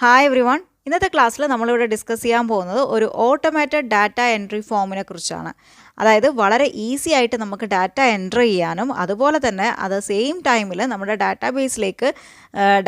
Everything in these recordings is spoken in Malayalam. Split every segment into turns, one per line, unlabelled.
Hi every one. ഇന്നത്തെ ക്ലാസ്സിൽ നമ്മളിവിടെ ഡിസ്കസ് ചെയ്യാൻ പോകുന്നത് ഒരു ഓട്ടോമാറ്റഡ് ഡാറ്റ എൻട്രി ഫോമിനെ കുറിച്ചാണ്. അതായത് വളരെ ഈസി ആയിട്ട് നമുക്ക് ഡാറ്റ എൻറ്റർ ചെയ്യാനും അതുപോലെ തന്നെ അത് സെയിം ടൈമിൽ നമ്മുടെ ഡാറ്റാബേസിലേക്ക്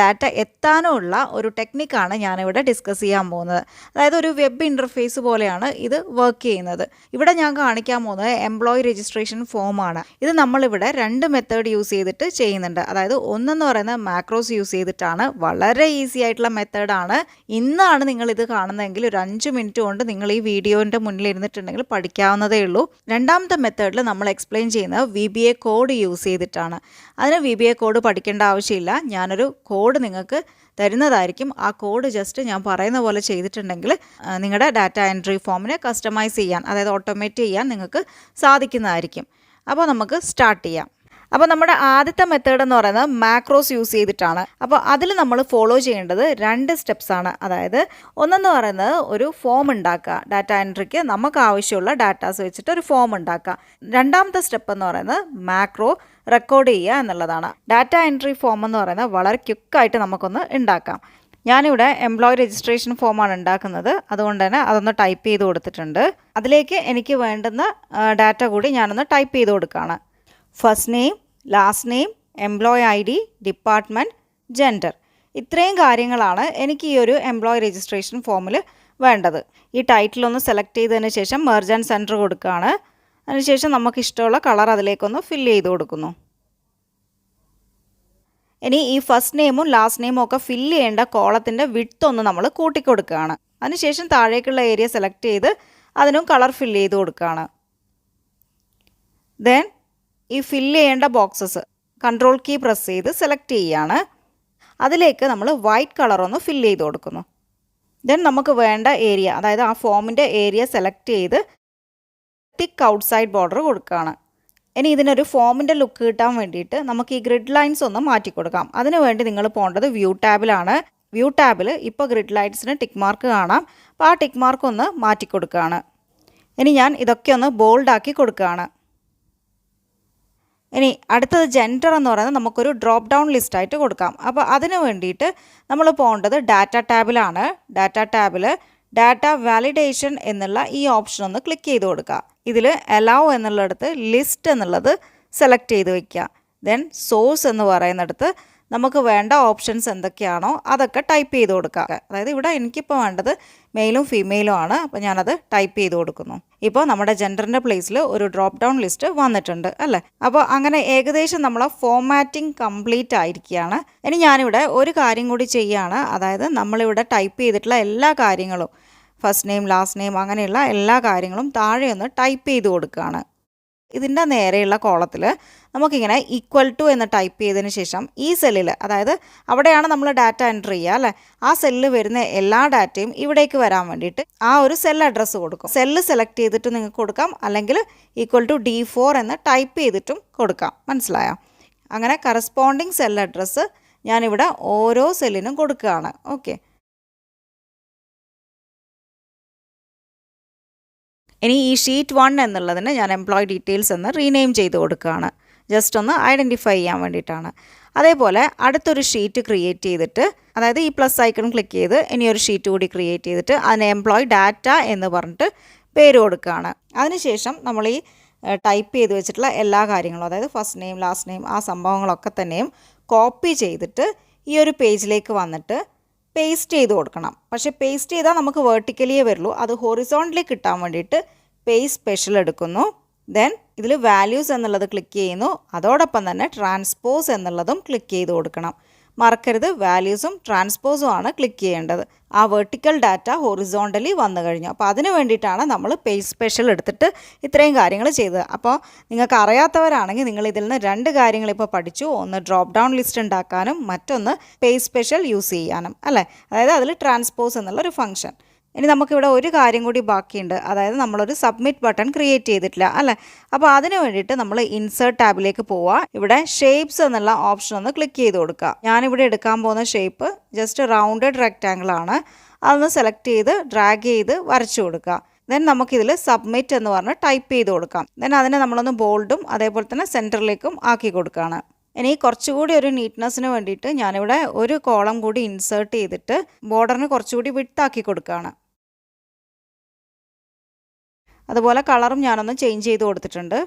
ഡാറ്റ എത്താനുമുള്ള ഒരു ടെക്നിക്കാണ് ഞാനിവിടെ ഡിസ്കസ് ചെയ്യാൻ പോകുന്നത്. അതായത് ഒരു വെബ് ഇൻ്റർഫേസ് പോലെയാണ് ഇത് വർക്ക് ചെയ്യുന്നത്. ഇവിടെ ഞാൻ കാണിക്കാൻ പോകുന്നത് എംപ്ലോയി രജിസ്ട്രേഷൻ ഫോമാണ്. ഇത് നമ്മളിവിടെ രണ്ട് മെത്തേഡ് യൂസ് ചെയ്തിട്ട് ചെയ്യുന്നുണ്ട്. അതായത് ഒന്നെന്ന് പറയുന്നത് മാക്രോസ് യൂസ് ചെയ്തിട്ടാണ്. വളരെ ഈസി ആയിട്ടുള്ള മെത്തേഡാണ്. ഇന്നാണ് നിങ്ങളിത് കാണുന്നതെങ്കിൽ ഒരു 5 മിനിറ്റ് കൊണ്ട് നിങ്ങൾ ഈ വീഡിയോൻ്റെ മുന്നിൽ ഇരുന്നിട്ടുണ്ടെങ്കിൽ പഠിക്കാവുന്നതേ ഉള്ളൂ. രണ്ടാമത്തെ മെത്തേഡിൽ നമ്മൾ എക്സ്പ്ലെയിൻ ചെയ്യുന്നത് VBA കോഡ് യൂസ് ചെയ്തിട്ടാണ്. അതിന് VBA കോഡ് പഠിക്കേണ്ട ആവശ്യമില്ല. ഞാനൊരു കോഡ് നിങ്ങൾക്ക് തരുന്നതായിരിക്കും. ആ കോഡ് ജസ്റ്റ് ഞാൻ പറയുന്ന പോലെ ചെയ്തിട്ടുണ്ടെങ്കിൽ നിങ്ങളുടെ ഡാറ്റ എൻട്രി ഫോമിനെ കസ്റ്റമൈസ് ചെയ്യാൻ, അതായത് ഓട്ടോമേറ്റ് ചെയ്യാൻ നിങ്ങൾക്ക് സാധിക്കുന്നതായിരിക്കും. അപ്പോൾ നമുക്ക് സ്റ്റാർട്ട് ചെയ്യാം. അപ്പോൾ നമ്മുടെ ആദ്യത്തെ മെത്തേഡ് എന്ന് പറയുന്നത് മാക്രോസ് യൂസ് ചെയ്തിട്ടാണ്. അപ്പോൾ അതിൽ നമ്മൾ ഫോളോ ചെയ്യേണ്ടത് 2 സ്റ്റെപ്സാണ്. അതായത് ഒന്നെന്ന് പറയുന്നത് ഒരു ഫോം ഉണ്ടാക്കുക. ഡാറ്റ എൻട്രിക്ക് നമുക്ക് ആവശ്യമുള്ള ഡാറ്റാസ് വെച്ചിട്ട് ഒരു ഫോം ഉണ്ടാക്കുക. രണ്ടാമത്തെ സ്റ്റെപ്പ് എന്ന് പറയുന്നത് മാക്രോ റെക്കോർഡ് ചെയ്യുക എന്നുള്ളതാണ്. ഡാറ്റ എൻട്രി ഫോം എന്ന് പറയുന്നത് വളരെ ക്വിക്കായിട്ട് നമുക്കൊന്ന് ഉണ്ടാക്കാം. ഞാനിവിടെ എംപ്ലോയി രജിസ്ട്രേഷൻ ഫോമാണ് ഉണ്ടാക്കുന്നത്. അതുകൊണ്ട് തന്നെ അതൊന്ന് ടൈപ്പ് ചെയ്ത് കൊടുത്തിട്ടുണ്ട്. അതിലേക്ക് എനിക്ക് വേണ്ടുന്ന ഡാറ്റ കൂടി ഞാനൊന്ന് ടൈപ്പ് ചെയ്ത് കൊടുക്കുകയാണ്. First name, last name, employee ID, department, gender. ഇത്രയും കാര്യങ്ങളാണ് എനിക്ക് ഈ ഒരു എംപ്ലോയി രജിസ്ട്രേഷൻ ഫോമിൽ വേണ്ടത്. ഈ ടൈറ്റിലൊന്ന് സെലക്ട് ചെയ്തതിന് ശേഷം മെർജ് ആൻഡ് സെൻറ്റർ കൊടുക്കുകയാണ്. അതിനുശേഷം നമുക്ക് ഇഷ്ടമുള്ള കളർ അതിലേക്കൊന്ന് ഫില്ല് ചെയ്ത് കൊടുക്കുന്നു. ഇനി ഈ ഫസ്റ്റ് നെയിമും ലാസ്റ്റ് നെയിമും ഒക്കെ ഫില്ല് ചെയ്യേണ്ട കോളത്തിൻ്റെ വിഡ്ത്ത് ഒന്ന് നമ്മൾ കൂട്ടിക്കൊടുക്കുകയാണ്. അതിനുശേഷം താഴേക്കുള്ള ഏരിയ സെലക്ട് ചെയ്ത് അതിനും കളർ ഫില്ല് ചെയ്ത് കൊടുക്കുകയാണ്. ദെൻ ഈ ഫില്ല് ചെയ്യേണ്ട ബോക്സസ് കൺട്രോൾ കീ പ്രസ് ചെയ്ത് സെലക്ട് ചെയ്യുകയാണ്. അതിലേക്ക് നമ്മൾ വൈറ്റ് കളറൊന്ന് ഫില്ല് ചെയ്ത് കൊടുക്കുന്നു. ദെൻ നമുക്ക് വേണ്ട ഏരിയ, അതായത് ആ ഫോമിൻ്റെ ഏരിയ സെലക്ട് ചെയ്ത് തിക്ക് ഔട്ട്സൈഡ് ബോർഡർ കൊടുക്കുകയാണ്. ഇനി ഇതിനൊരു ഫോമിൻ്റെ ലുക്ക് കിട്ടാൻ വേണ്ടിയിട്ട് നമുക്ക് ഈ ഗ്രിഡ് ലൈൻസ് ഒന്ന് മാറ്റി കൊടുക്കാം. അതിനു വേണ്ടി നിങ്ങൾ പോകേണ്ടത് വ്യൂ ടാബിലാണ്. വ്യൂ ടാബിൽ ഇപ്പോൾ ഗ്രിഡ് ലൈൻസിന് ടിക്ക് മാർക്ക് കാണാം. അപ്പോൾ ആ ടിക്ക് മാർക്ക് ഒന്ന് മാറ്റി കൊടുക്കുകയാണ്. ഇനി ഞാൻ ഇതൊക്കെ ഒന്ന് ബോൾഡാക്കി കൊടുക്കുകയാണ്. ഇനി അടുത്തത് ജെൻഡർ എന്ന് പറയുന്നത് നമുക്കൊരു ഡ്രോപ്പ് ഡൗൺ ലിസ്റ്റായിട്ട് കൊടുക്കാം. അപ്പോൾ അതിന് വേണ്ടിയിട്ട് നമ്മൾ പോകേണ്ടത് ഡാറ്റ ടാബിലാണ്. ഡാറ്റ ടാബിൽ ഡാറ്റ വാലിഡേഷൻ എന്നുള്ള ഈ ഓപ്ഷൻ ഒന്ന് ക്ലിക്ക് ചെയ്ത് കൊടുക്കുക. ഇതിൽ അലൗ എന്നുള്ളിടത്ത് ലിസ്റ്റ് എന്നുള്ളത് സെലക്ട് ചെയ്ത് വയ്ക്കുക. ദെൻ സോഴ്സ് എന്ന് പറയുന്നിടത്ത് നമുക്ക് വേണ്ട ഓപ്ഷൻസ് എന്തൊക്കെയാണോ അതൊക്കെ ടൈപ്പ് ചെയ്ത് കൊടുക്കുക. അതായത് ഇവിടെ എനിക്കിപ്പോൾ വേണ്ടത് മെയിലും ഫീമെയിലും ആണ്. അപ്പോൾ ഞാനത് ടൈപ്പ് ചെയ്ത് കൊടുക്കുന്നു. ഇപ്പോൾ നമ്മുടെ ജെൻഡറിൻ്റെ പ്ലേസിൽ ഒരു ഡ്രോപ്പ് ഡൗൺ ലിസ്റ്റ് വന്നിട്ടുണ്ട് അല്ലേ. അപ്പോൾ അങ്ങനെ ഏകദേശം നമ്മളെ ഫോമാറ്റിംഗ് കംപ്ലീറ്റ് ആയിരിക്കുകയാണ്. ഇനി ഞാനിവിടെ ഒരു കാര്യം കൂടി ചെയ്യുകയാണ്. അതായത് നമ്മളിവിടെ ടൈപ്പ് ചെയ്തിട്ടുള്ള എല്ലാ കാര്യങ്ങളും, ഫസ്റ്റ് നെയിം, ലാസ്റ്റ് നെയിം, അങ്ങനെയുള്ള എല്ലാ കാര്യങ്ങളും താഴെ ഒന്ന് ടൈപ്പ് ചെയ്ത് കൊടുക്കുകയാണ്. ഇതിൻ്റെ നേരെയുള്ള കോളത്തിൽ നമുക്കിങ്ങനെ ഈക്വൽ ടു എന്ന് ടൈപ്പ് ചെയ്തതിന് ശേഷം ഈ സെല്ലിൽ, അതായത് അവിടെയാണ് നമ്മൾ ഡാറ്റ എൻറ്റർ ചെയ്യുക അല്ലേ, ആ സെല്ലിൽ വരുന്ന എല്ലാ ഡാറ്റയും ഇവിടേക്ക് വരാൻ വേണ്ടിയിട്ട് ആ ഒരു സെൽ അഡ്രസ്സ് കൊടുക്കും. സെല്ല് സെലക്ട് ചെയ്തിട്ട് നിങ്ങൾക്ക് കൊടുക്കാം, അല്ലെങ്കിൽ ഈക്വൽ ടു D4 എന്ന് ടൈപ്പ് ചെയ്തിട്ടും കൊടുക്കാം. മനസ്സിലായോ? അങ്ങനെ കറസ്പോണ്ടിങ് സെൽ അഡ്രസ്സ് ഞാനിവിടെ ഓരോ സെല്ലിനും കൊടുക്കുകയാണ്. ഓക്കെ. ഇനി ഈ ഷീറ്റ് 1 എന്നുള്ളതിന് ഞാൻ എംപ്ലോയി ഡീറ്റെയിൽസ് എന്ന് റീനെയിം ചെയ്ത് കൊടുക്കുകയാണ്. ജസ്റ്റ് ഒന്ന് ഐഡൻറ്റിഫൈ ചെയ്യാൻ വേണ്ടിയിട്ടാണ്. അതേപോലെ അടുത്തൊരു ഷീറ്റ് ക്രിയേറ്റ് ചെയ്തിട്ട്, അതായത് ഈ പ്ലസ് ഐക്കൺ ക്ലിക്ക് ചെയ്ത് ഇനിയൊരു ഷീറ്റ് കൂടി ക്രിയേറ്റ് ചെയ്തിട്ട് അതിന് എംപ്ലോയി ഡാറ്റ എന്ന് പറഞ്ഞിട്ട് പേര് കൊടുക്കുകയാണ്. അതിനുശേഷം നമ്മൾ ഈ ടൈപ്പ് ചെയ്ത് വെച്ചിട്ടുള്ള എല്ലാ കാര്യങ്ങളും, അതായത് ഫസ്റ്റ് നെയിം, ലാസ്റ്റ് നെയിം, ആ സംഭവങ്ങളൊക്കെ തന്നെയും കോപ്പി ചെയ്തിട്ട് ഈ ഒരു പേജിലേക്ക് വന്നിട്ട് പേസ്റ്റ് ചെയ്ത് കൊടുക്കണം. പക്ഷേ പേസ്റ്റ് ചെയ്താൽ നമുക്ക് വെർട്ടിക്കലിയേ വരുള്ളൂ. അത് ഹൊറിസോണ്ടലി കിട്ടാൻ വേണ്ടിയിട്ട് പേസ്റ്റ് സ്പെഷ്യൽ എടുക്കുന്നു. ദെൻ ഇതിൽ വാല്യൂസ് എന്നുള്ളത് ക്ലിക്ക് ചെയ്യുന്നു. അതോടൊപ്പം തന്നെ ട്രാൻസ്പോസ് എന്നുള്ളതും ക്ലിക്ക് ചെയ്ത് കൊടുക്കണം. മറക്കരുത്, വാല്യൂസും ട്രാൻസ്പോസും ആണ് ക്ലിക്ക് ചെയ്യേണ്ടത്. ആ വെർട്ടിക്കൽ ഡാറ്റ ഹൊറിസോണ്ടലി വന്നു കഴിഞ്ഞു. അപ്പോൾ അതിന് വേണ്ടിയിട്ടാണ് നമ്മൾ പേജ് സ്പെഷ്യൽ എടുത്തിട്ട് ഇത്രയും കാര്യങ്ങൾ ചെയ്തത്. അപ്പോൾ നിങ്ങൾക്ക് അറിയാത്തവരാണെങ്കിൽ നിങ്ങൾ ഇതിൽ നിന്ന് 2 കാര്യങ്ങൾ ഇപ്പോൾ പഠിച്ചു. ഒന്ന് ഡ്രോപ്പ് ഡൗൺ ലിസ്റ്റ് ഉണ്ടാക്കാനും മറ്റൊന്ന് പേജ് സ്പെഷ്യൽ യൂസ് ചെയ്യാനും അല്ലേ. അതായത് അതിൽ ട്രാൻസ്പോസ് എന്നുള്ളൊരു ഫംഗ്ഷൻ. ഇനി നമുക്കിവിടെ ഒരു കാര്യം കൂടി ബാക്കിയുണ്ട്. അതായത് നമ്മളൊരു സബ്മിറ്റ് ബട്ടൺ ക്രിയേറ്റ് ചെയ്തിട്ടില്ല അല്ലേ. അപ്പോൾ അതിന് വേണ്ടിയിട്ട് നമ്മൾ ഇൻസേർട്ട് ടാബിലേക്ക് പോവുക. ഇവിടെ ഷേപ്സ് എന്നുള്ള ഓപ്ഷൻ ഒന്ന് ക്ലിക്ക് ചെയ്ത് കൊടുക്കുക. ഞാനിവിടെ എടുക്കാൻ പോകുന്ന ഷേപ്പ് ജസ്റ്റ് റൗണ്ടഡ് റെക്റ്റാങ്കിൾ ആണ്. അതൊന്ന് സെലക്ട് ചെയ്ത് ഡ്രാഗ് ചെയ്ത് വരച്ചു കൊടുക്കുക. ദെൻ നമുക്കിതിൽ സബ്മിറ്റ് എന്ന് പറഞ്ഞ് ടൈപ്പ് ചെയ്ത് കൊടുക്കാം. ദെൻ അതിനെ നമ്മളൊന്ന് ബോൾഡും അതേപോലെ തന്നെ സെൻറ്ററിലേക്കും ആക്കി കൊടുക്കുകയാണ്. ഇനി കുറച്ചുകൂടി ഒരു നീറ്റ്നെസ്സിന് വേണ്ടിയിട്ട് ഞാനിവിടെ ഒരു കോളം കൂടി ഇൻസേർട്ട് ചെയ്തിട്ട് ബോർഡറിന് കുറച്ചുകൂടി വിഡ്ത്താക്കി കൊടുക്കുകയാണ്. അതുപോലെ കളറും ഞാനൊന്ന് ചേഞ്ച് ചെയ്ത് കൊടുത്തിട്ടുണ്ട്.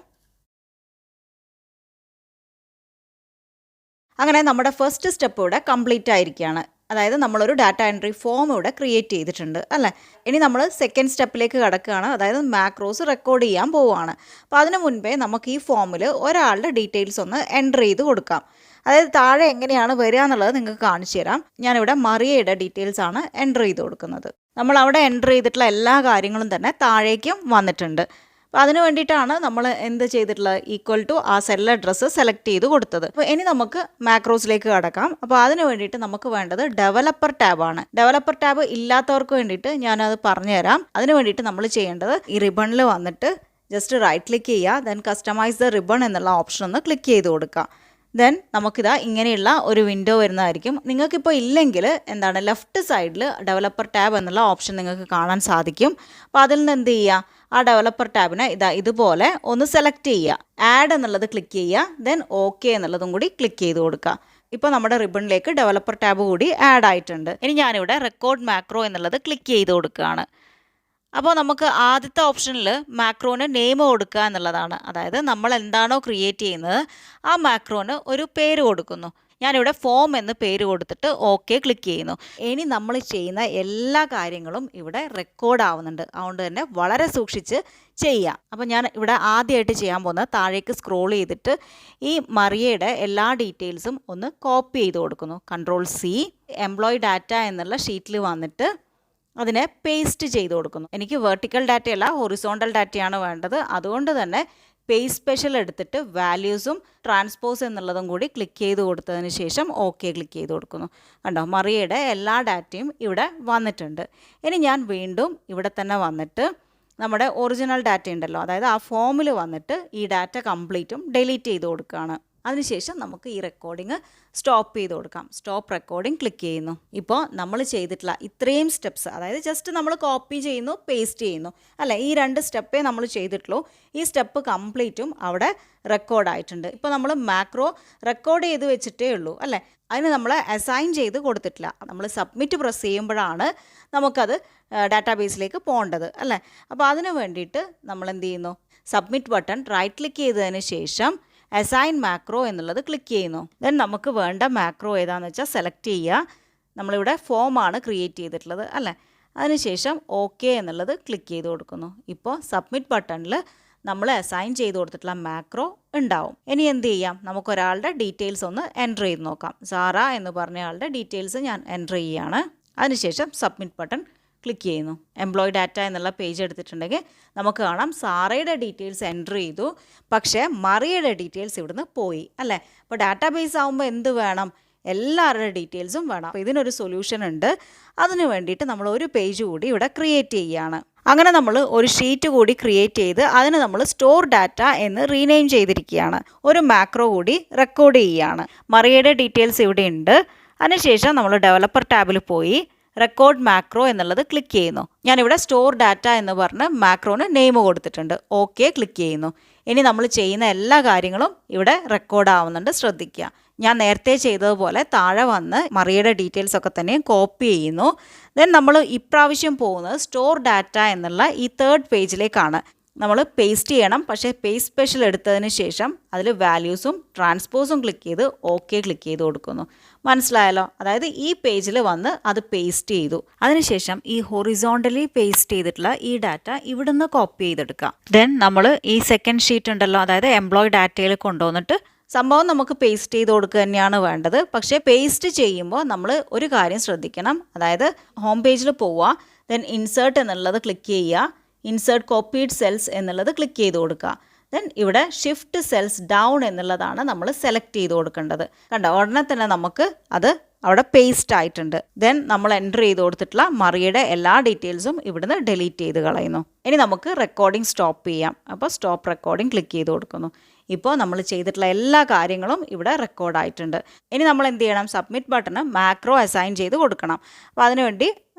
അങ്ങനെ നമ്മുടെ ഫസ്റ്റ് സ്റ്റെപ്പ് ഇവിടെ കംപ്ലീറ്റ് ആയിരിക്കുകയാണ്. അതായത് നമ്മളൊരു ഡാറ്റ എൻട്രി ഫോം ഇവിടെ ക്രിയേറ്റ് ചെയ്തിട്ടുണ്ട് അല്ലേ. ഇനി നമ്മൾ സെക്കൻഡ് സ്റ്റെപ്പിലേക്ക് കടക്കുകയാണ്. അതായത് മാക്രോസ് റെക്കോർഡ് ചെയ്യാൻ പോവുകയാണ്. അപ്പോൾ അതിന് മുൻപേ നമുക്ക് ഈ ഫോമിൽ ഒരാളുടെ ഡീറ്റെയിൽസ് ഒന്ന് എൻ്റർ ചെയ്ത് കൊടുക്കാം. അതായത് താഴെ എങ്ങനെയാണ് വരിക എന്നുള്ളത് നിങ്ങൾക്ക് കാണിച്ചു തരാം. ഞാനിവിടെ മറിയയുടെ ഡീറ്റെയിൽസ് ആണ് എൻ്റർ ചെയ്ത് കൊടുക്കുന്നത്. നമ്മൾ അവിടെ എൻ്റർ ചെയ്തിട്ടുള്ള എല്ലാ കാര്യങ്ങളും തന്നെ താഴേക്കും വന്നിട്ടുണ്ട്. അപ്പോൾ അതിന് വേണ്ടിയിട്ടാണ് നമ്മൾ എന്ത് ചെയ്തിട്ടുള്ളത്, ഈക്വൽ ടു ആ സെൽ അഡ്രസ്സ് സെലക്ട് ചെയ്ത് കൊടുത്തത്. അപ്പോൾ ഇനി നമുക്ക് മാക്രോസിലേക്ക് കടക്കാം. അപ്പോൾ അതിന് വേണ്ടിയിട്ട് നമുക്ക് വേണ്ടത് ഡെവലപ്പർ ടാബാണ്. ഡെവലപ്പർ ടാബ് ഇല്ലാത്തവർക്ക് വേണ്ടിയിട്ട് ഞാനത് പറഞ്ഞുതരാം. അതിന് വേണ്ടിയിട്ട് നമ്മൾ ചെയ്യേണ്ടത് ഈ റിബണിൽ വന്നിട്ട് ജസ്റ്റ് റൈറ്റ് ക്ലിക്ക് ചെയ്യുക, ദെൻ കസ്റ്റമൈസ് ദ റിബൺ എന്നുള്ള ഓപ്ഷൻ ഒന്ന് ക്ലിക്ക് ചെയ്ത് കൊടുക്കുക. ദെൻ നമുക്കിതാ ഇങ്ങനെയുള്ള ഒരു വിൻഡോ വരുന്നതായിരിക്കും. നിങ്ങൾക്കിപ്പോൾ ഇല്ലെങ്കിൽ എന്താണ് ലെഫ്റ്റ് സൈഡിൽ ഡെവലപ്പർ ടാബ് എന്നുള്ള ഓപ്ഷൻ നിങ്ങൾക്ക് കാണാൻ സാധിക്കും. അപ്പോൾ അതിൽ നിന്ന് എന്ത് ചെയ്യുക, ആ ഡെവലപ്പർ ടാബിനെ ഇതുപോലെ ഒന്ന് സെലക്ട് ചെയ്യുക, ആഡ് എന്നുള്ളത് ക്ലിക്ക് ചെയ്യുക, ദെൻ ഓക്കെ എന്നുള്ളതും കൂടി ക്ലിക്ക് ചെയ്ത് കൊടുക്കുക. ഇപ്പോൾ നമ്മുടെ റിബണിലേക്ക് ഡെവലപ്പർ ടാബ് കൂടി ആഡ് ആയിട്ടുണ്ട്. ഇനി ഞാനിവിടെ റെക്കോർഡ് മാക്രോ എന്നുള്ളത് ക്ലിക്ക് ചെയ്ത് കൊടുക്കുകയാണ്. അപ്പോൾ നമുക്ക് ആദ്യത്തെ ഓപ്ഷനിൽ മാക്രോന് നെയിം കൊടുക്കുക എന്നുള്ളതാണ്. അതായത് നമ്മൾ എന്താണോ ക്രിയേറ്റ് ചെയ്യുന്നത് ആ മാക്രോന് ഒരു പേര് കൊടുക്കുന്നു. ഞാനിവിടെ ഫോം എന്ന് പേര് കൊടുത്തിട്ട് ഓക്കെ ക്ലിക്ക് ചെയ്യുന്നു. ഇനി നമ്മൾ ചെയ്യുന്ന എല്ലാ കാര്യങ്ങളും ഇവിടെ റെക്കോർഡ് ആവുന്നുണ്ട്. അതുകൊണ്ട് തന്നെ വളരെ സൂക്ഷിച്ച് ചെയ്യാം. അപ്പോൾ ഞാൻ ഇവിടെ ആദ്യമായിട്ട് ചെയ്യാൻ പോകുന്നത് താഴേക്ക് സ്ക്രോൾ ചെയ്തിട്ട് ഈ മറിയയുടെ എല്ലാ ഡീറ്റെയിൽസും ഒന്ന് കോപ്പി ചെയ്ത് കൊടുക്കുന്നു. Ctrl+C, എംപ്ലോയി ഡാറ്റ എന്നുള്ള ഷീറ്റിൽ വന്നിട്ട് അതിനെ പേസ്റ്റ് ചെയ്ത് കൊടുക്കുന്നു. എനിക്ക് വെർട്ടിക്കൽ ഡാറ്റയല്ല ഹൊറിസോണ്ടൽ ഡാറ്റയാണ് വേണ്ടത്. അതുകൊണ്ട് തന്നെ പേസ്റ്റ് സ്പെഷ്യൽ എടുത്തിട്ട് വാല്യൂസും ട്രാൻസ്പോസ് എന്നുള്ളതും കൂടി ക്ലിക്ക് ചെയ്ത് കൊടുത്തതിന് ശേഷം ഓക്കെ ക്ലിക്ക് ചെയ്ത് കൊടുക്കുന്നു. കണ്ടോ, മറിയയുടെ എല്ലാ ഡാറ്റയും ഇവിടെ വന്നിട്ടുണ്ട്. ഇനി ഞാൻ വീണ്ടും ഇവിടെ തന്നെ വന്നിട്ട് നമ്മുടെ ഒറിജിനൽ ഡാറ്റ ഉണ്ടല്ലോ, അതായത് ആ ഫോമിൽ വന്നിട്ട് ഈ ഡാറ്റ കംപ്ലീറ്റും ഡിലീറ്റ് ചെയ്ത് കൊടുക്കുകയാണ്. അതിനുശേഷം നമുക്ക് ഈ റെക്കോർഡിങ് സ്റ്റോപ്പ് ചെയ്ത് കൊടുക്കാം. സ്റ്റോപ്പ് റെക്കോർഡിംഗ് ക്ലിക്ക് ചെയ്യുന്നു. ഇപ്പോൾ നമ്മൾ ചെയ്തിട്ടുള്ള ഇത്രയും സ്റ്റെപ്സ്, അതായത് ജസ്റ്റ് നമ്മൾ കോപ്പി ചെയ്യുന്നു, പേസ്റ്റ് ചെയ്യുന്നു അല്ലേ, ഈ 2 സ്റ്റെപ്പേ നമ്മൾ ചെയ്തിട്ടുള്ളൂ. ഈ സ്റ്റെപ്പ് കംപ്ലീറ്റും അവിടെ റെക്കോർഡായിട്ടുണ്ട്. ഇപ്പോൾ നമ്മൾ മാക്രോ റെക്കോർഡ് ചെയ്ത് വെച്ചിട്ടേ ഉള്ളൂ അല്ലേ, അതിന് നമ്മൾ അസൈൻ ചെയ്ത് കൊടുത്തിട്ടില്ല. നമ്മൾ സബ്മിറ്റ് പ്രസ് ചെയ്യുമ്പോഴാണ് നമുക്കത് ഡാറ്റാബേസിലേക്ക് പോകേണ്ടത് അല്ലേ. അപ്പോൾ അതിന് വേണ്ടിയിട്ട് നമ്മൾ എന്ത് ചെയ്യുന്നു, സബ്മിറ്റ് ബട്ടൺ റൈറ്റ് ക്ലിക്ക് ചെയ്തതിന് ശേഷം അസൈൻ മാക്രോ എന്നുള്ളത് ക്ലിക്ക് ചെയ്യുന്നു. ദെൻ നമുക്ക് വേണ്ട മാക്രോ ഏതാണെന്ന് വെച്ചാൽ സെലക്ട് ചെയ്യുക. നമ്മളിവിടെ ഫോമാണ് ക്രിയേറ്റ് ചെയ്തിട്ടുള്ളത് അല്ലേ. അതിനുശേഷം ഓക്കെ എന്നുള്ളത് ക്ലിക്ക് ചെയ്ത് കൊടുക്കുന്നു. ഇപ്പോൾ സബ്മിറ്റ് ബട്ടണിൽ നമ്മൾ അസൈൻ ചെയ്ത് കൊടുത്തിട്ടുള്ള മാക്രോ ഉണ്ടാവും. ഇനി എന്ത് ചെയ്യാം, നമുക്കൊരാളുടെ ഡീറ്റെയിൽസ് ഒന്ന് എൻ്റർ ചെയ്ത് നോക്കാം. സാറ എന്ന് പറഞ്ഞ ആളുടെ ഡീറ്റെയിൽസ് ഞാൻ എൻ്റർ ചെയ്യുകയാണ്. അതിനുശേഷം സബ്മിറ്റ് ബട്ടൺ ക്ലിക്ക് ചെയ്യുന്നു. എംപ്ലോയി ഡാറ്റ എന്നുള്ള പേജ് എടുത്തിട്ടുണ്ടെങ്കിൽ നമുക്ക് കാണാം സാറയുടെ ഡീറ്റെയിൽസ് എൻ്റർ ചെയ്തു, പക്ഷേ മറിയയുടെ ഡീറ്റെയിൽസ് ഇവിടുന്ന് പോയി അല്ലേ. അപ്പോൾ ഡാറ്റാബേസ് ആകുമ്പോൾ എന്ത് വേണം, എല്ലാവരുടെ ഡീറ്റെയിൽസും വേണം. അപ്പോൾ ഇതിനൊരു സൊല്യൂഷൻ ഉണ്ട്. അതിന് വേണ്ടിയിട്ട് നമ്മൾ ഒരു പേജ് കൂടി ഇവിടെ ക്രിയേറ്റ് ചെയ്യുകയാണ്. അങ്ങനെ നമ്മൾ ഒരു ഷീറ്റ് കൂടി ക്രിയേറ്റ് ചെയ്ത് അതിന് നമ്മൾ സ്റ്റോർ ഡാറ്റ എന്ന് റീനെയിം ചെയ്തിരിക്കുകയാണ്. ഒരു മാക്രോ കൂടി റെക്കോർഡ് ചെയ്യുകയാണ്. മറിയയുടെ ഡീറ്റെയിൽസ് ഇവിടെ ഉണ്ട്. അതിനുശേഷം നമ്മൾ ഡെവലപ്പർ ടാബിൽ പോയി റെക്കോർഡ് മാക്രോ എന്നുള്ളത് ക്ലിക്ക് ചെയ്യുന്നു. ഞാനിവിടെ സ്റ്റോർ ഡാറ്റ എന്ന് പറഞ്ഞ് മാക്രോന് നെയിം കൊടുത്തിട്ടുണ്ട്. ഓക്കെ ക്ലിക്ക് ചെയ്യുന്നു. ഇനി നമ്മൾ ചെയ്യുന്ന എല്ലാ കാര്യങ്ങളും ഇവിടെ റെക്കോർഡ് ആവുന്നുണ്ട്, ശ്രദ്ധിക്കുക. ഞാൻ നേരത്തെ ചെയ്തതുപോലെ താഴെ വന്ന് മറിയയുടെ ഡീറ്റെയിൽസ് ഒക്കെ തന്നെ കോപ്പി ചെയ്യുന്നു. ദെൻ നമ്മൾ ഇപ്രാവശ്യം പോകുന്നത് സ്റ്റോർ ഡാറ്റ എന്നുള്ള ഈ 3rd പേജിലേക്കാണ്. നമ്മൾ പേസ്റ്റ് ചെയ്യണം, പക്ഷേ പേസ്റ്റ് സ്പെഷ്യൽ എടുത്തതിന് ശേഷം അതിൽ വാല്യൂസും ട്രാൻസ്പോസും ക്ലിക്ക് ചെയ്ത് ഓക്കെ ക്ലിക്ക് ചെയ്ത് കൊടുക്കുന്നു. മനസ്സിലായല്ലോ, അതായത് ഈ പേജിൽ വന്ന് അത് പേസ്റ്റ് ചെയ്തു. അതിനുശേഷം ഈ ഹൊറിസോണ്ടലി പേസ്റ്റ് ചെയ്തിട്ടുള്ള ഈ ഡാറ്റ ഇവിടുന്ന് കോപ്പി ചെയ്തെടുക്കാം. ദെൻ നമ്മൾ ഈ സെക്കൻഡ് ഷീറ്റ് ഉണ്ടല്ലോ, അതായത് എംപ്ലോയി ഡാറ്റയിൽ കൊണ്ടുവന്നിട്ട് സംഭവം നമുക്ക് പേസ്റ്റ് ചെയ്ത് കൊടുക്കുക തന്നെയാണ് വേണ്ടത്. പക്ഷേ പേസ്റ്റ് ചെയ്യുമ്പോൾ നമ്മൾ ഒരു കാര്യം ശ്രദ്ധിക്കണം, അതായത് ഹോം പേജിൽ പോവുക, ദെൻ ഇൻസേർട്ട് എന്നുള്ളത് ക്ലിക്ക് ചെയ്യുക, ഇൻസേർട്ട് കോപ്പീഡ് സെൽസ് എന്നുള്ളത് ക്ലിക്ക് ചെയ്ത് കൊടുക്കുക. ദെൻ ഇവിടെ ഷിഫ്റ്റ് സെൽസ് ഡൗൺ എന്നുള്ളതാണ് നമ്മൾ സെലക്ട് ചെയ്ത് കൊടുക്കേണ്ടത്. കണ്ടോ, ഉടനെ തന്നെ നമുക്ക് അത് അവിടെ പേസ്റ്റ് ആയിട്ടുണ്ട്. ദെൻ നമ്മൾ എൻ്റർ ചെയ്ത് കൊടുത്തിട്ടുള്ള മറിയയുടെ എല്ലാ ഡീറ്റെയിൽസും ഇവിടുന്ന് ഡിലീറ്റ് ചെയ്ത് കളയുന്നു. ഇനി നമുക്ക് റെക്കോർഡിംഗ് സ്റ്റോപ്പ് ചെയ്യാം. അപ്പോൾ സ്റ്റോപ്പ് റെക്കോർഡിംഗ് ക്ലിക്ക് ചെയ്ത് കൊടുക്കുന്നു. ഇപ്പോൾ നമ്മൾ ചെയ്തിട്ടുള്ള എല്ലാ കാര്യങ്ങളും ഇവിടെ റെക്കോർഡായിട്ടുണ്ട്. ഇനി നമ്മൾ എന്ത് ചെയ്യണം, സബ്മിറ്റ് ബട്ടണ് മാക്രോ അസൈൻ ചെയ്ത് കൊടുക്കണം. അപ്പോൾ അതിനുവേണ്ടി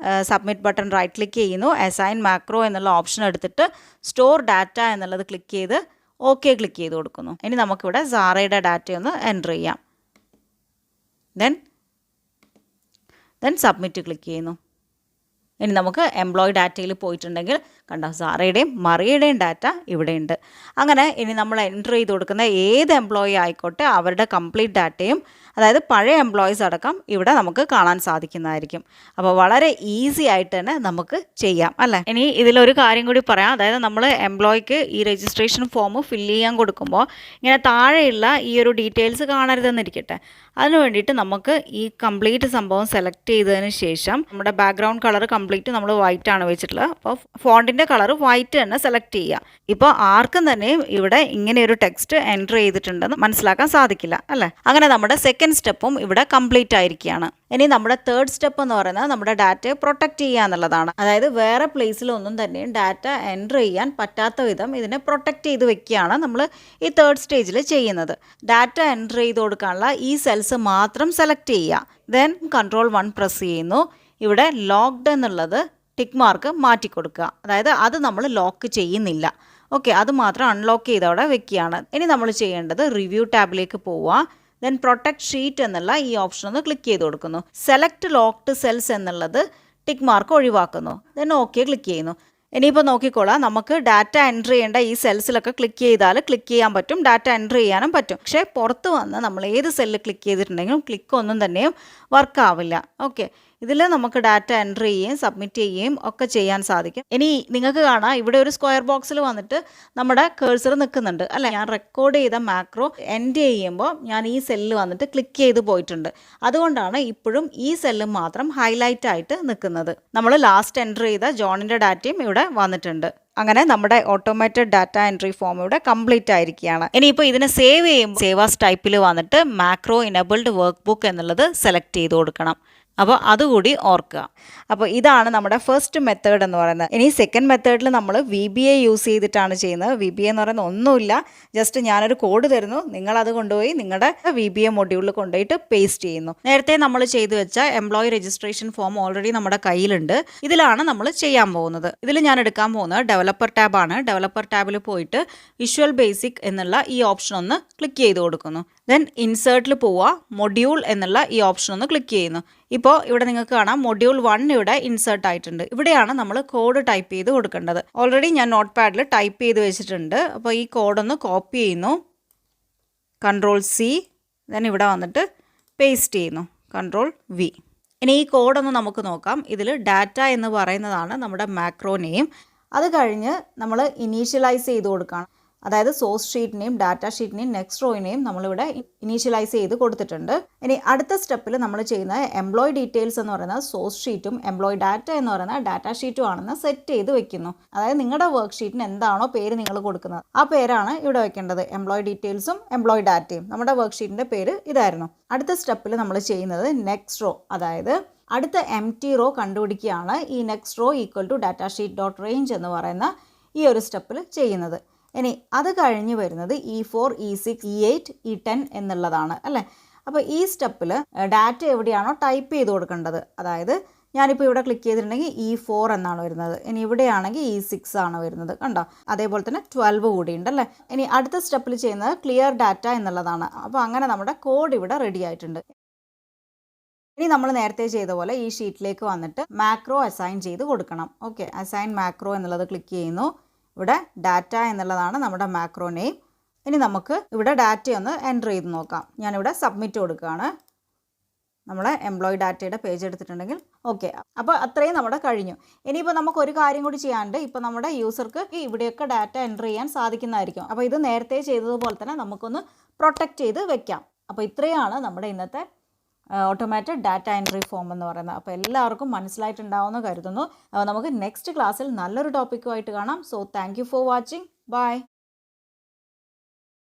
സബ്മിറ്റ് ബട്ടൺ റൈറ്റ് ക്ലിക്ക് ചെയ്യുന്നു, അസൈൻ മാക്രോ എന്നുള്ള ഓപ്ഷൻ എടുത്തിട്ട് സ്റ്റോർ ഡാറ്റ എന്നുള്ളത് ക്ലിക്ക് ചെയ്ത് ഓക്കെ ക്ലിക്ക് ചെയ്ത് കൊടുക്കുന്നു. ഇനി നമുക്കിവിടെ സാറയുടെ ഡാറ്റയൊന്ന് എൻ്റർ ചെയ്യാം. ദെൻ സബ്മിറ്റ് ക്ലിക്ക് ചെയ്യുന്നു. ഇനി നമുക്ക് എംപ്ലോയി ഡാറ്റയിൽ പോയിട്ടുണ്ടെങ്കിൽ കണ്ടോ, സാറയുടെയും മറിയുടെയും ഡാറ്റ ഇവിടെയുണ്ട്. അങ്ങനെ ഇനി നമ്മൾ എൻ്റർ ചെയ്ത് കൊടുക്കുന്ന ഏത് എംപ്ലോയി ആയിക്കോട്ടെ അവരുടെ കംപ്ലീറ്റ് ഡാറ്റയും, അതായത് പഴയ എംപ്ലോയീസ് അടക്കം ഇവിടെ നമുക്ക് കാണാൻ സാധിക്കുന്നതായിരിക്കും. അപ്പോൾ വളരെ ഈസി ആയിട്ട് തന്നെ നമുക്ക് ചെയ്യാം അല്ലേ. ഇനി ഇതിലൊരു കാര്യം കൂടി പറയാം. അതായത് നമ്മൾ എംപ്ലോയിക്ക് ഈ രജിസ്ട്രേഷൻ ഫോം ഫില്ല് ചെയ്യാൻ കൊടുക്കുമ്പോൾ ഇങ്ങനെ താഴെയുള്ള ഈ ഒരു ഡീറ്റെയിൽസ് കാണരുതെന്നിരിക്കട്ടെ. അതിന് വേണ്ടിയിട്ട് നമുക്ക് ഈ കംപ്ലീറ്റ് സംഭവം സെലക്ട് ചെയ്തതിന് ശേഷം നമ്മുടെ ബാക്ക്ഗ്രൗണ്ട് കളർ കംപ്ലീറ്റ് നമ്മൾ വൈറ്റ് ആണ് വെച്ചിട്ടുള്ളത്. അപ്പോൾ ഫോണ്ടിൻ്റെ കളർ വൈറ്റ് തന്നെ സെലക്ട് ചെയ്യുക. ഇപ്പോൾ ആർക്കും തന്നെ ഇവിടെ ഇങ്ങനെ ഒരു ടെക്സ്റ്റ് എൻ്റർ ചെയ്തിട്ടുണ്ടെന്ന് മനസ്സിലാക്കാൻ സാധിക്കില്ല അല്ലേ. അങ്ങനെ നമ്മുടെ സെക്കൻഡ് സ്റ്റെപ്പും ഇവിടെ കംപ്ലീറ്റ് ആയിരിക്കുകയാണ്. ഇനി നമ്മുടെ തേർഡ് സ്റ്റെപ്പ് എന്ന് പറയുന്നത് നമ്മുടെ ഡാറ്റയെ പ്രൊട്ടക്റ്റ് ചെയ്യുക എന്നുള്ളതാണ്. അതായത് വേറെ പ്ലേസിലൊന്നും തന്നെ ഡാറ്റ എൻ്റർ ചെയ്യാൻ പറ്റാത്ത വിധം ഇതിനെ പ്രൊട്ടക്റ്റ് ചെയ്ത് വെക്കുകയാണ് നമ്മൾ ഈ തേർഡ് സ്റ്റേജിൽ ചെയ്യുന്നത്. ഡാറ്റ എൻ്റർ ചെയ്ത് കൊടുക്കാനുള്ള ഈ സെൽസ് മാത്രം സെലക്ട് ചെയ്യുക. ദെൻ Ctrl+1 പ്രസ് ചെയ്യുന്നു. ഇവിടെ ലോക്ക്ഡ് എന്നുള്ളത് ടിക്ക് മാർക്ക് മാറ്റി കൊടുക്കുക. അതായത് അത് നമ്മൾ ലോക്ക് ചെയ്യുന്നില്ല. ഓക്കെ, അത് മാത്രം അൺലോക്ക് ചെയ്തവിടെ വെക്കുകയാണ്. ഇനി നമ്മൾ ചെയ്യേണ്ടത് റിവ്യൂ ടാബിലേക്ക് പോവുക. ദെൻ പ്രൊട്ടക്ട് ഷീറ്റ് എന്നുള്ള ഈ ഓപ്ഷൻ ഒന്ന് ക്ലിക്ക് ചെയ്ത് കൊടുക്കുന്നു. സെലക്ട് ലോക്ക്ഡ് സെൽസ് എന്നുള്ളത് ടിക്ക് മാർക്ക് ഒഴിവാക്കുന്നു. ദെൻ ഓക്കെ ക്ലിക്ക് ചെയ്യുന്നു. ഇനിയിപ്പോൾ നോക്കിക്കോളാം, നമുക്ക് ഡാറ്റ എൻ്റർ ചെയ്യേണ്ട ഈ സെൽസിലൊക്കെ ക്ലിക്ക് ചെയ്താൽ ക്ലിക്ക് ചെയ്യാൻ പറ്റും, ഡാറ്റ എൻ്റർ ചെയ്യാനും പറ്റും. പക്ഷേ പുറത്ത് വന്ന് നമ്മൾ ഏത് സെല്ല് ക്ലിക്ക് ചെയ്തിട്ടുണ്ടെങ്കിലും ക്ലിക്ക് ഒന്നും തന്നെയും വർക്കാവില്ല. ഓക്കെ, ഇതിൽ നമുക്ക് ഡാറ്റ എൻ്റർ ചെയ്യുകയും സബ്മിറ്റ് ചെയ്യുകയും ഒക്കെ ചെയ്യാൻ സാധിക്കും. ഇനി നിങ്ങൾക്ക് കാണാം ഇവിടെ ഒരു സ്ക്വയർ ബോക്സിൽ വന്നിട്ട് നമ്മുടെ കേഴ്സർ നിൽക്കുന്നുണ്ട് അല്ലേ. ഞാൻ റെക്കോർഡ് ചെയ്ത മാക്രോ എൻഡ് ചെയ്യുമ്പോൾ ഞാൻ ഈ സെല്ല് വന്നിട്ട് ക്ലിക്ക് ചെയ്ത് പോയിട്ടുണ്ട്. അതുകൊണ്ടാണ് ഇപ്പോഴും ഈ സെല്ല് മാത്രം ഹൈലൈറ്റ് ആയിട്ട് നിൽക്കുന്നത്. നമ്മൾ ലാസ്റ്റ് എൻ്റർ ചെയ്ത ജോണിൻ്റെ ഡാറ്റയും ഇവിടെ വന്നിട്ടുണ്ട്. അങ്ങനെ നമ്മുടെ ഓട്ടോമേറ്റഡ് ഡാറ്റ എൻട്രി ഫോം ഇവിടെ കംപ്ലീറ്റ് ആയിരിക്കുകയാണ്. ഇനിയിപ്പോൾ ഇതിനെ സേവ് ചെയ്യുമ്പോൾ സേവ് ആസ് ടൈപ്പിൽ വന്നിട്ട് മാക്രോ ഇനബിൾഡ് വർക്ക് ബുക്ക് എന്നുള്ളത് സെലക്ട് ചെയ്ത് കൊടുക്കണം. അപ്പോൾ അതുകൂടി ഓർക്കുക. അപ്പോൾ ഇതാണ് നമ്മുടെ ഫസ്റ്റ് മെത്തേഡ് എന്ന് പറയുന്നത്. ഇനി സെക്കൻഡ് മെത്തേഡിൽ നമ്മൾ VBA യൂസ് ചെയ്തിട്ടാണ് ചെയ്യുന്നത്. VBA എന്ന് പറയുന്നത് ഒന്നുമില്ല, ജസ്റ്റ് ഞാനൊരു കോഡ് തരുന്നു, നിങ്ങളത് കൊണ്ടുപോയി നിങ്ങളുടെ VBA മൊഡ്യൂളിൽ കൊണ്ടുപോയിട്ട് പേസ്റ്റ് ചെയ്യുന്നു. നേരത്തെ നമ്മൾ ചെയ്തു വെച്ച എംപ്ലോയി രജിസ്ട്രേഷൻ ഫോം ഓൾറെഡി നമ്മുടെ കയ്യിലുണ്ട്. ഇതിലാണ് നമ്മൾ ചെയ്യാൻ പോകുന്നത്. ഇതിൽ ഞാൻ എടുക്കാൻ പോകുന്നത് ഡെവലപ്പർ ടാബാണ്. ഡെവലപ്പർ ടാബിൽ പോയിട്ട് വിഷ്വൽ ബേസിക് എന്നുള്ള ഈ ഓപ്ഷൻ ഒന്ന് ക്ലിക്ക് ചെയ്ത് കൊടുക്കുന്നു. ദെൻ ഇൻസേർട്ടിൽ പോവുക, മൊഡ്യൂൾ എന്നുള്ള ഈ ഓപ്ഷൻ ഒന്ന് ക്ലിക്ക് ചെയ്യുന്നു. ഇപ്പോൾ ഇവിടെ നിങ്ങൾക്ക് കാണാം മൊഡ്യൂൾ 1 ഇവിടെ ഇൻസേർട്ട് ആയിട്ടുണ്ട്. ഇവിടെയാണ് നമ്മൾ കോഡ് ടൈപ്പ് ചെയ്ത് കൊടുക്കേണ്ടത്. ഓൾറെഡി ഞാൻ നോട്ട് പാഡിൽ ടൈപ്പ് ചെയ്ത് വെച്ചിട്ടുണ്ട്. അപ്പോൾ ഈ കോഡൊന്ന് കോപ്പി ചെയ്യുന്നു, Ctrl+C, ദെൻ ഇവിടെ വന്നിട്ട് പേസ്റ്റ് ചെയ്യുന്നു, Ctrl+V. ഇനി ഈ കോഡൊന്ന് നമുക്ക് നോക്കാം. ഇതിൽ ഡാറ്റ എന്ന് പറയുന്നതാണ് നമ്മുടെ മാക്രോ നെയിം. അത് കഴിഞ്ഞ് നമ്മൾ ഇനീഷ്യലൈസ് ചെയ്ത് കൊടുക്കണം. അതായത് സോഴ്സ് ഷീറ്റിനെയും ഡാറ്റ ഷീറ്റിനെയും നെക്സ്റ്റ് റോയിനെയും നമ്മളിവിടെ ഇനീഷ്യലൈസ് ചെയ്ത് കൊടുത്തിട്ടുണ്ട്. ഇനി അടുത്ത സ്റ്റെപ്പിൽ നമ്മൾ ചെയ്യുന്ന എംപ്ലോയി ഡീറ്റെയിൽസ് എന്ന് പറയുന്നത് സോഴ്സ് ഷീറ്റും എംപ്ലോയി ഡാറ്റ എന്ന് പറയുന്നത് ഡാറ്റ ഷീറ്റും ആണെന്ന് സെറ്റ് ചെയ്ത് വെക്കുന്നു. അതായത് നിങ്ങളുടെ വർക്ക് ഷീറ്റിന് എന്താണോ പേര് നിങ്ങൾ കൊടുക്കുന്നത് ആ പേരാണ് ഇവിടെ വെക്കേണ്ടത്. എംപ്ലോയി ഡീറ്റെയിൽസും എംപ്ലോയി ഡാറ്റയും. നമ്മുടെ വർക്ക് ഷീറ്റിൻ്റെ പേര് ഇതായിരുന്നു. അടുത്ത സ്റ്റെപ്പിൽ നമ്മൾ ചെയ്യുന്നത് നെക്സ്റ്റ് റോ, അതായത് അടുത്ത empty റോ കണ്ടുപിടിക്കുകയാണ് ഈ next row equal to data sheet dot range എന്ന് പറയുന്ന ഈ ഒരു സ്റ്റെപ്പിൽ ചെയ്യുന്നത്. ഇനി അത് കഴിഞ്ഞ് വരുന്നത് E4, E6, E8, E10 എന്നുള്ളതാണ് അല്ലേ. അപ്പോൾ ഈ സ്റ്റെപ്പിൽ ഡാറ്റ എവിടെയാണോ ടൈപ്പ് ചെയ്ത് കൊടുക്കേണ്ടത്, അതായത് ഞാനിപ്പോൾ ഇവിടെ ക്ലിക്ക് ചെയ്തിട്ടുണ്ടെങ്കിൽ E4 എന്നാണ് വരുന്നത്. ഇനി ഇവിടെയാണെങ്കിൽ E6 ആണ് വരുന്നത്. കണ്ടോ, അതേപോലെ തന്നെ 12 കൂടി ഉണ്ട് അല്ലേ. ഇനി അടുത്ത സ്റ്റെപ്പിൽ ചെയ്യുന്നത് ക്ലിയർ ഡാറ്റ എന്നുള്ളതാണ്. അപ്പോൾ അങ്ങനെ നമ്മുടെ കോഡ് ഇവിടെ റെഡി ആയിട്ടുണ്ട്. ഇനി നമ്മൾ നേരത്തെ ചെയ്ത പോലെ ഈ ഷീറ്റിലേക്ക് വന്നിട്ട് മാക്രോ അസൈൻ ചെയ്ത് കൊടുക്കണം. ഓക്കെ, അസൈൻ മാക്രോ എന്നുള്ളത് ക്ലിക്ക് ചെയ്യുന്നു. ഇവിടെ ഡാറ്റ എന്നുള്ളതാണ് നമ്മുടെ മാക്രോ നെയിം. ഇനി നമുക്ക് ഇവിടെ ഡാറ്റയൊന്ന് എൻ്റർ ചെയ്ത് നോക്കാം. ഞാനിവിടെ സബ്മിറ്റ് കൊടുക്കുകയാണ്. നമ്മളെ എംപ്ലോയി ഡാറ്റയുടെ പേജ് എടുത്തിട്ടുണ്ടെങ്കിൽ ഓക്കെ, അപ്പോൾ അത്രയും നമ്മുടെ കഴിഞ്ഞു. ഇനിയിപ്പോൾ നമുക്കൊരു കാര്യം കൂടി ചെയ്യാണ്ട്, ഇപ്പോൾ നമ്മുടെ യൂസർക്ക് ഇവിടെയൊക്കെ ഡാറ്റ എൻ്റർ ചെയ്യാൻ സാധിക്കുന്നതായിരിക്കും. അപ്പോൾ ഇത് നേരത്തെ ചെയ്തതുപോലെ തന്നെ നമുക്കൊന്ന് പ്രൊട്ടക്റ്റ് ചെയ്ത് വെക്കാം. അപ്പോൾ ഇത്രയാണ് നമ്മുടെ ഇന്നത്തെ ഓട്ടോമാറ്റഡ് ഡാറ്റ എൻട്രി ഫോം എന്ന് പറയുന്നത്. അപ്പോൾ എല്ലാവർക്കും മനസ്സിലായിട്ടുണ്ടാവുമെന്ന് കരുതുന്നു. നമുക്ക് നെക്സ്റ്റ് ക്ലാസ്സിൽ നല്ലൊരു ടോപ്പിക്കുമായിട്ട് കാണാം. So thank you for watching. By.